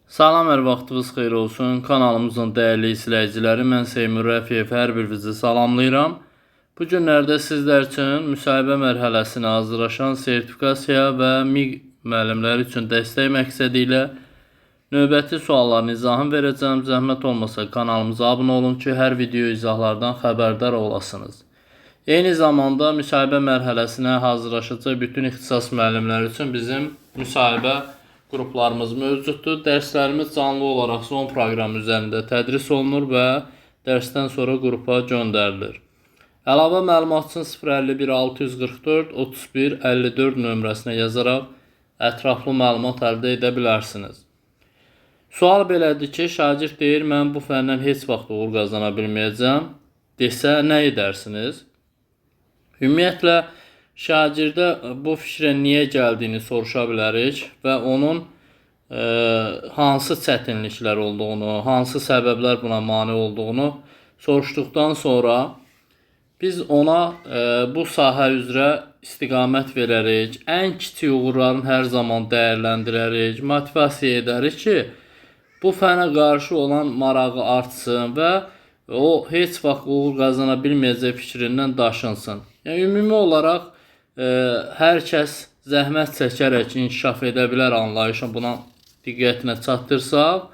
Salam, hər vaxtınız xeyir olsun. Kanalımızın dəyərli izləyiciləri, mən Seymur Rəfiyev, hər birinizi salamlayıram. Bu günlərdə sizlər üçün müsahibə mərhələsinə hazırlaşan sertifikasiya və MİQ müəllimləri üçün dəstək məqsədi ilə növbəti sualların izahını verəcəm. Zəhmət olmasa kanalımıza abunə olun ki, hər video izahlardan xəbərdar olasınız. Eyni zamanda müsahibə mərhələsinə hazırlaşacaq bütün ixtisas müəllimləri üçün bizim müsahibə qruplarımız mövcuddur. Dərslərimiz canlı olaraq Zoom proqramı üzərində tədris olunur və dərsdən sonra qrupa göndərilir. Əlavə məlumat üçün 051 644 31 54 nömrəsinə yazaraq ətraflı məlumat əldə edə bilərsiniz. Sual belədir ki, şagird deyir, mən bu fəndən heç vaxt uğur qazana bilməyəcəm desə nə edərsiniz? Ümumiyyətlə, şagirdə bu fikrə niyə gəldiyini soruşa bilərik və onun hansı çətinliklər olduğunu, hansı səbəblər buna mane olduğunu soruşduqdan sonra biz ona bu sahə üzrə istiqamət verərik, ən kiçik uğurların hər zaman dəyərləndirərik, motivasiya edərik ki, bu fənə qarşı olan marağı artsın və o heç vaxt uğur qazana bilməyəcək fikrindən daşınsın. Yəni, ümumi olaraq hər kəs zəhmət çəkərək inkişaf edə bilər anlayışın buna diqqətinə çatdırsaq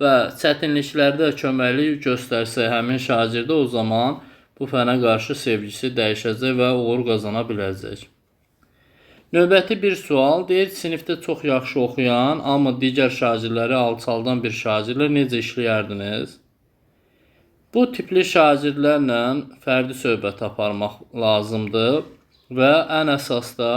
və çətinliklərdə köməklik göstərsək həmin şagirdə, o zaman bu fənə qarşı sevgisi dəyişəcək və uğur qazana biləcək. Növbəti bir sual deyir, sinifdə çox yaxşı oxuyan, amma digər şagirdləri alçaldan bir şagirdlə necə işləyərdiniz? Bu tipli şagirdlərlə fərdi söhbət aparmaq lazımdır və ən əsas da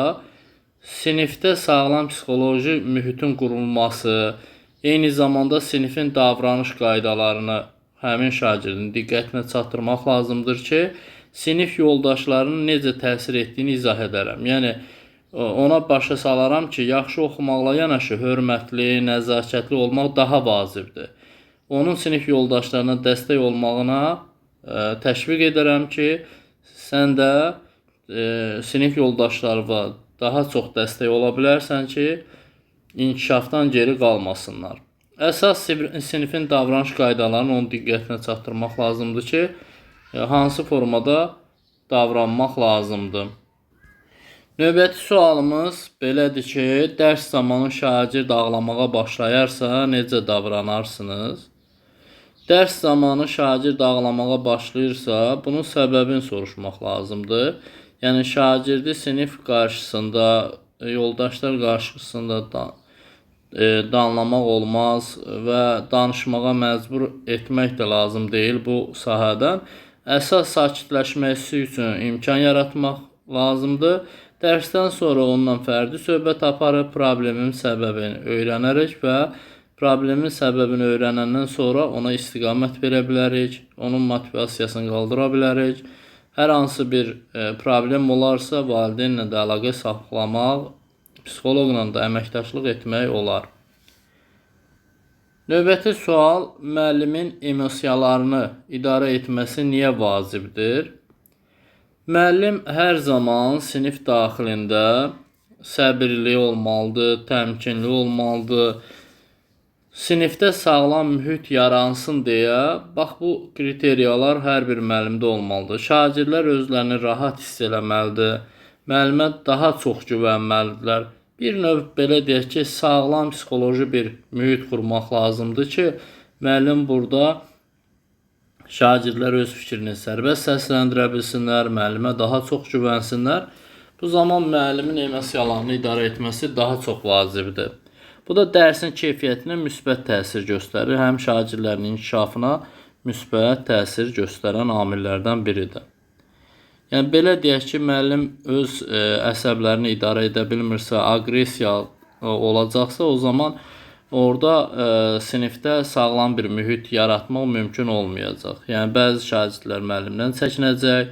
sinifdə sağlam psixoloji mühitin qurulması, eyni zamanda sinifin davranış qaydalarını həmin şagirdin diqqətinə çatdırmaq lazımdır ki, sinif yoldaşlarının necə təsir etdiyini izah edərəm. Yəni, ona başa salaram ki, yaxşı oxumaqla yanaşı hörmətli, nəzakətli olmaq daha vacibdir. Onun sinif yoldaşlarına dəstək olmağına təşviq edərəm ki, sən də sinif yoldaşlarına daha çox dəstək ola bilərsən ki, inkişafdan geri qalmasınlar. Əsas sinifin davranış qaydalarını onun diqqətinə çatdırmaq lazımdır ki, hansı formada davranmaq lazımdır. Növbəti sualımız belədir ki, dərs zamanı şagird ağlamağa başlayarsa necə davranarsınız? Dərs zamanı şagird ağlamağa başlayırsa, bunun səbəbini soruşmaq lazımdır. Yəni, şagirdi sinif qarşısında, yoldaşlar qarşısında danlamaq olmaz və danışmağa məcbur etmək də lazım deyil bu sahədən. Əsas sakitləşməsi üçün imkan yaratmaq lazımdır. Dərsdən sonra ondan fərdi söhbət aparıb problemin səbəbini öyrənərik və problemin səbəbini öyrənəndən sonra ona istiqamət verə bilərik, onun motivasiyasını qaldıra bilərik. Hər hansı bir problem olarsa, valideynlə də əlaqə saxlamaq, psixoloqla da əməkdaşlıq etmək olar. Növbəti sual, müəllimin emosiyalarını idarə etməsi niyə vacibdir? Müəllim hər zaman sinif daxilində səbirli olmalıdır, təmkinli olmalıdır. Sinifdə sağlam mühit yaransın deyə, bax bu kriteriyalar hər bir müəllimdə olmalıdır. Şagirdlər özlərini rahat hiss eləməlidir, müəllimə daha çox güvənməlidirlər. Bir növ belə deyək ki, sağlam psixoloji bir mühit qurmaq lazımdır ki, müəllim burada şagirdlər öz fikrini sərbəst səsləndirə bilsinlər, müəllimə daha çox güvənsinlər. Bu zaman müəllimin emosiyalarını idarə etməsi daha çox vacibdir. Bu da dərsin keyfiyyətinə müsbət təsir göstərir, həm şagirdlərin inkişafına müsbət təsir göstərən amillərdən biridir. Yəni, belə deyək ki, müəllim öz əsəblərini idarə edə bilmirsə, aqressiya olacaqsa, o zaman orada sinifdə sağlam bir mühit yaratmaq mümkün olmayacaq. Yəni, bəzi şagirdlər müəllimdən çəkinəcək,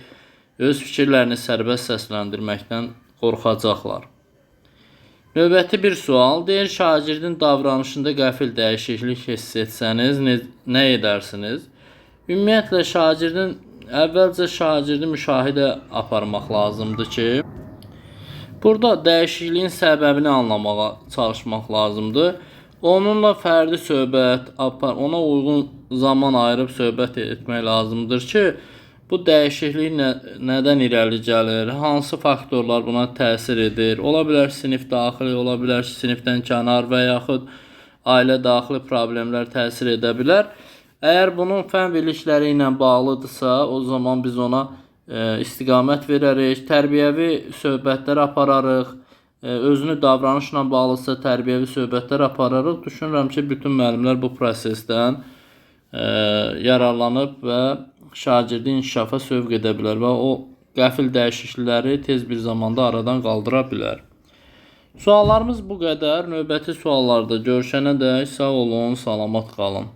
öz fikirlərini sərbəst səsləndirməkdən qorxacaqlar. Növbəti bir sual, deyir, şagirdin davranışında qəfil dəyişiklik hiss etsəniz, nə edərsiniz? Ümumiyyətlə, əvvəlcə şagirdi müşahidə aparmaq lazımdır ki, burada dəyişikliyin səbəbini anlamağa çalışmaq lazımdır. onunla fərdi söhbət ona uyğun zaman ayırıb söhbət etmək lazımdır ki, bu dəyişiklik nədən irəli gəlir, hansı faktorlar buna təsir edir? Ola bilər sinif daxili, ola bilər sinifdən kənar və yaxud ailə daxili problemlər təsir edə bilər. Əgər bunun fən bilikləri ilə bağlıdırsa, o zaman biz ona istiqamət verərik, tərbiyəvi söhbətlər apararıq, özünü davranışla bağlısa tərbiyəvi söhbətlər apararıq. Düşünürəm ki, bütün müəllimlər bu prosesdən yararlanıb və şagirdi inkişafa sövq edə bilər və o qəfil dəyişiklikləri tez bir zamanda aradan qaldıra bilər. Suallarımız bu qədər. Növbəti suallarda görüşənədək sağ olun, salamat qalın.